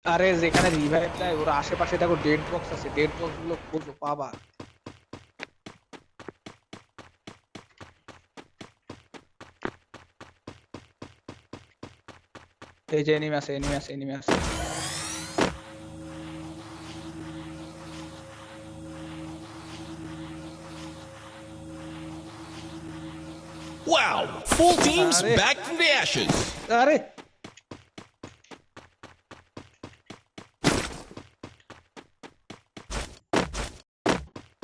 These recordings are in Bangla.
আরে যেখানে রিভাইভ দেয় ওর আশেপাশে দেখো ডেড বক্স আছে, ডেড বক্স গুলো খোঁজো পাবা। এই যে এনিমি আছে, এনিমি আছে, এনিমি আছে। Wow! Full team's আরে back from the ashes. আরে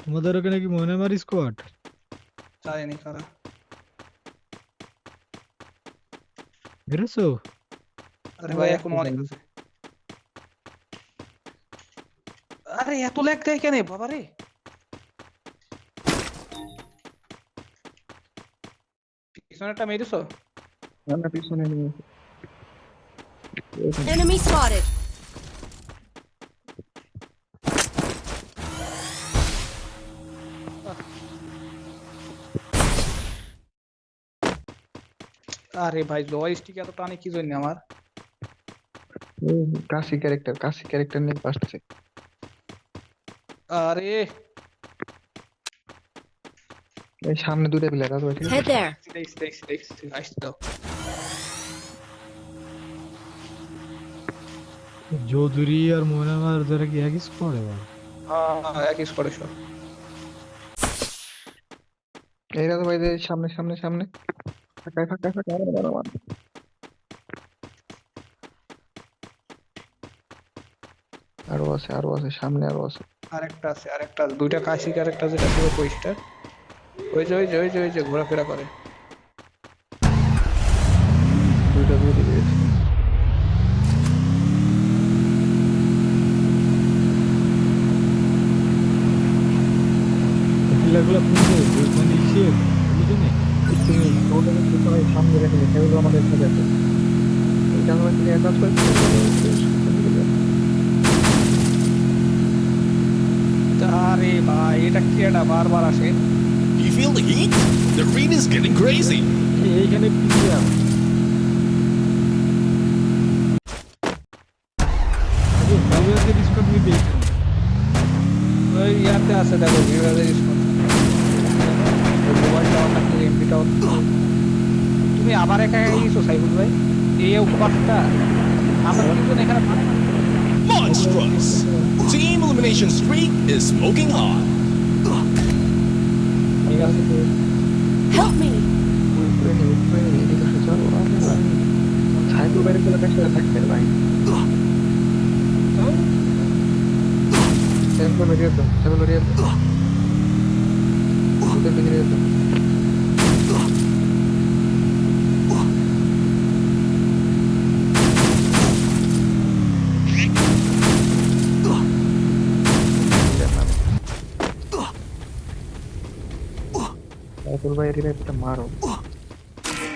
তোমাদের ওখানে কি ময়নামারি স্কোয়াড? জানি কারা। বেরোছো? আরে ভাই এখন অনেক আছে। আরে এত ল্যাগ দেয় কেন বাবা রে? পিছনে একটা মেরেছো? না পিছনে নিয়ে Enemy spotted. আরে ভাই জয়স্টিক এত টানে কি জন্য আমার? কাশি ক্যারেক্টার নিয়ে আসছে। আরে এই সামনে দুটো প্লেয়ার আছে ঠিক Head আছে। there. দেখছি আসতে দাও। চৌধুরী আর ময়নামার ধরে কি একই স্কোয়াড এবার? হ্যাঁ একই স্কোয়াডে সব। এই রাত ভাই যে সামনে ফাঁকা আমার। আরো আছে সামনে আরো আছে। আরেকটা দুইটা কাশি ক্যারেক্টার যেটা পুরো পরিষ্কার। ওই যে ঘোরাফেরা করে। দুইটা দিয়ে দিয়েছে। পিলারগুলো খুঁজে মানে ইসে বুঝে নে। তুমি ওটা পিছনে সামনে রেখে সেগুলো আমাদের সাথে আছে। এই জায়গায় প্লেয়ার কাজ করে। আরে ভাই এটা কি, এটা বারবার আসে। You feel the heat? The arena's getting crazy. এইখানে প্লেয়ার ভিউয়ারদের স্কোয়াড নিবে এখানে। ওই ইয়াতে আছে দেখো ভিউয়ারের রেসপন্স। মোবাইলটা অন রাখলে এমপিটা অন। তুমি আবার একা গেছো সাইফুল ভাই? এই উপবাসটা আমরা কিন্তু এখানে পারে না। Monstrous! Team elimination streak is smoking hot. ঠিক আছে তো। Help me. সাইকেল বাইরে চলে কাছে থাকতে ভাই। সাইকেল বেরিয়ে তো ওদের বেরিয়ে তো। সাইকেল বাইরে একটা মারো।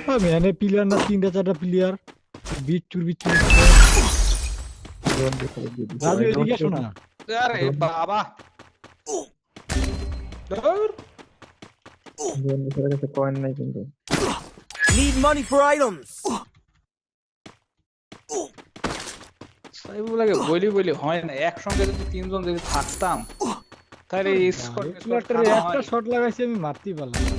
মানে প্লেয়ার না তিনটা চারটা প্লেয়ার বিচ্চুর রাজু এদিকে আসো না। আরে বাবা ধুর। কাছে কয়েন নাই কিন্তু। Need money for items. Saiful লাগে বলি হয় না, একসঙ্গে যদি তিনজন যদি থাকতাম তাহলে এই স্কোয়াড প্লেয়ারটারে একটা শট লাগাইছি আমি মারতেই পারলাম না।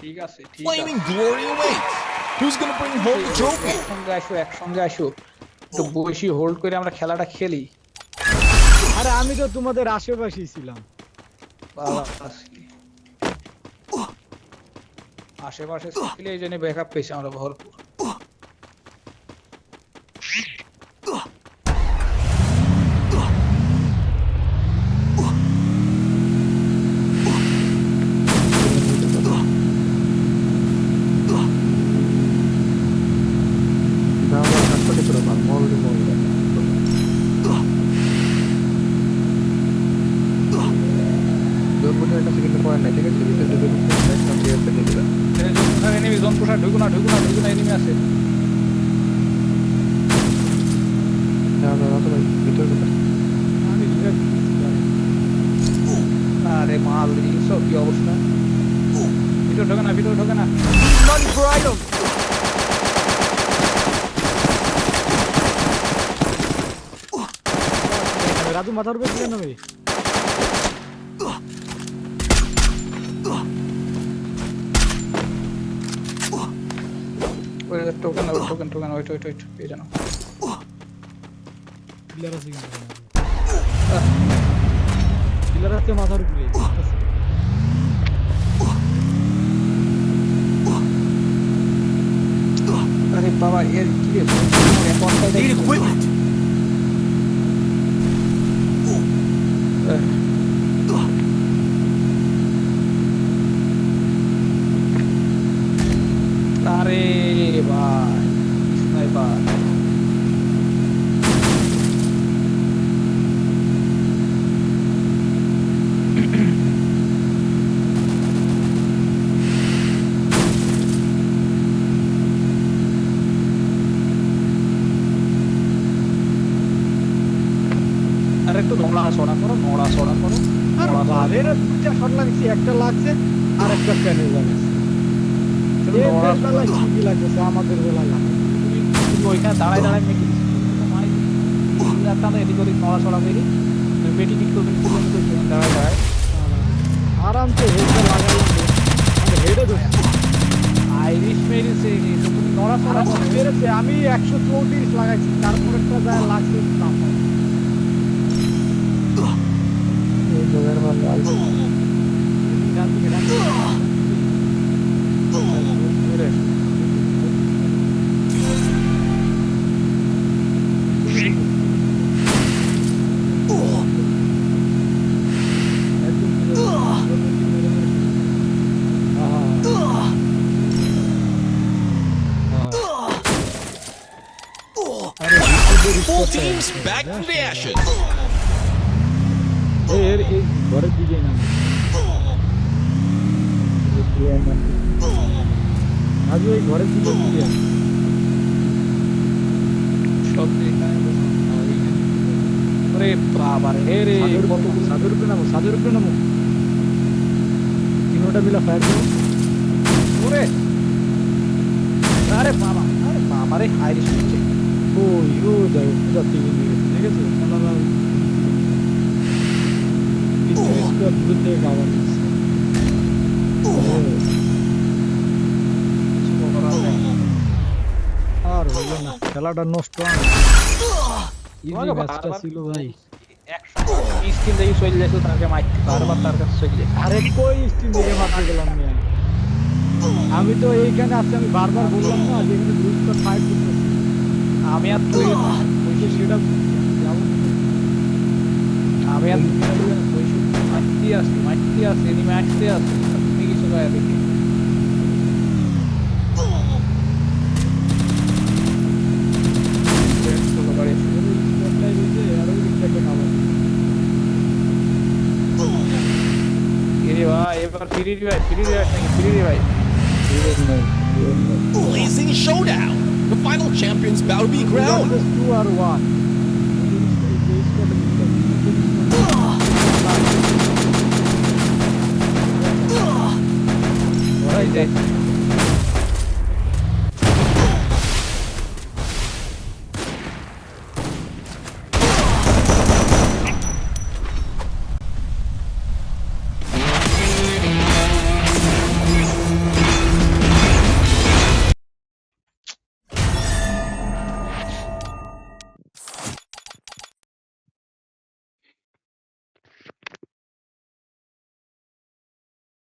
ঠিক আছে Flaming glory awaits. Who's gonna bring home the trophy? একসঙ্গে আসো একটু বসি হোল্ড করে আমরা খেলাটা খেলি। আরে আমি তো তোমাদের আশেপাশেই ছিলাম। বাবা আশেপাশে ছিল এই জন্য ব্যাকআপ পেয়েছি আমরা ভরপুর। ঢুকো না এনিমি আছে। আমি revive দিচ্ছি। আরে মাল দিছো কি অবস্থা? ভিতরে ঢোকে না। Need money for items. Raju মাথার উপরে ছিলেন আমি ওই টোকেন ওয়েট এই জানো পিলার আছে কিন্তু পিলার আছে মাথার উপরে আরে বাবা এর কি রে Need equipment. আরে ভাই স্নাইপার আর একটু নড়াচড়া করো আর বালের দুইটা শট লাগছে একটা লাগছে আর একটা স্ক্যানে লাগছে বেলা কি লাগছে আমাদের বেলা লাগে তুমি ওইখানে দাঁড়ায় মেকি টানো এদিক ওদিক নড়াচড়া করি মেডিকেট করবেন দাঁড়ায় আরামসে হেডটা লাগালাম আমি হেডে ধরছি আইরিশ মেরেছে তুমি নড়াচড়া করো মেরেছে আমি 134 লাগাইছি তারপরেরটা যায় লাগছে এই লোকের মাল লাল ডান দিকে Full teams back from the ashes. এর এই ঘরের দিকে না আজ ওই ঘরের দিকে দিয়ে সব এখানে আরে বাবা রে সাদের উপরে নামো তিনোটা মিলা ফায়ার করো ওরে আরে বাবা রে আইরিশ মেরেছে ওই ও দেখো পুরো তিন দিকে ঠিক আছে ওনারা ইসকে দূর থেকে কাভার দিচ্ছে আর হলো না খেলাটা নষ্ট ইজি ম্যাচটা ছিল ভাই 120 স্কিল দিয়ে চলে যেত তাকে মারতে বারবার তার কাছে চলে যেত আরে কই স্টিম দিকে মারতে গেলাম না আমি তো এইখানে আছি আমি বারবার বললাম না যে এখানে দুই স্কোয়াড ফাইট করতেছি আমি আর তুই ওই সেটা যাবো আমি আর মারতে আসি এনিমে আসতে আসি তুমি কিছু গায়ে দেখি এবার free revive Blazing showdown. The final champions bout to be crowned. 2 or 1 ওরাই যায়